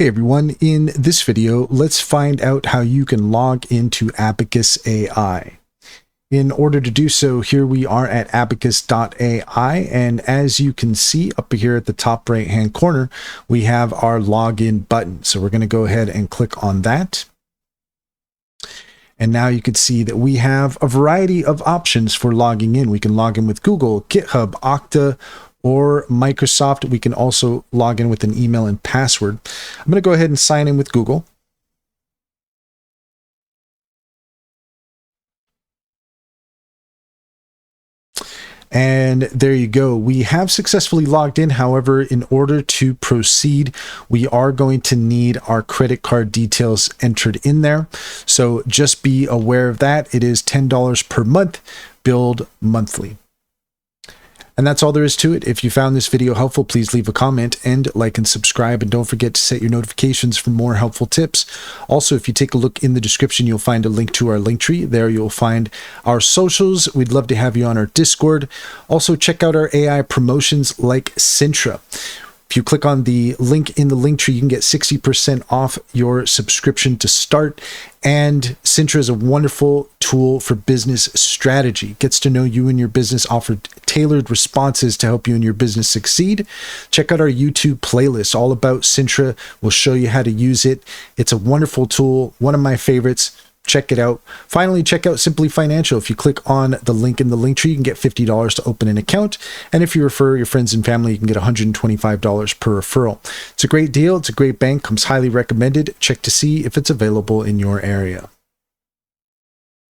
Hey everyone, in this video, let's find out how you can log into Abacus AI. In order to do so, here we are at abacus.ai, and as you can see up here at the top right hand corner, we have our login button. So we're going to go ahead and click on that. And now you can see that we have a variety of options for logging in. We can log in with Google, GitHub, Okta, or Microsoft. We can also log in with an email and password. I'm going to go ahead and sign in with Google. And there you go. We have successfully logged in. However, in order to proceed, we are going to need our credit card details entered in there. So just be aware of that. It is $10 per month, billed monthly. And that's all there is to it. If you found this video helpful, please leave a comment and like and subscribe. And don't forget to set your notifications for more helpful tips. Also, if you take a look in the description, you'll find a link to our Linktree. There you'll find our socials. We'd love to have you on our Discord. Also, check out our AI promotions like Sintra. If you click on the link in the Linktree, you can get 60% off your subscription to start. And Sintra is a wonderful tool for business strategy. It gets to know you and your business, offer tailored responses to help you and your business succeed. Check out our YouTube playlist all about Sintra. We'll show you how to use it. It's a wonderful tool, one of my favorites. Check it out. Finally, check out Simply Financial. If you click on the link in the Linktree, you can get $50 to open an account. And if you refer your friends and family, you can get $125 per referral. It's a great deal. It's a great bank. Comes highly recommended. Check to see if it's available in your area.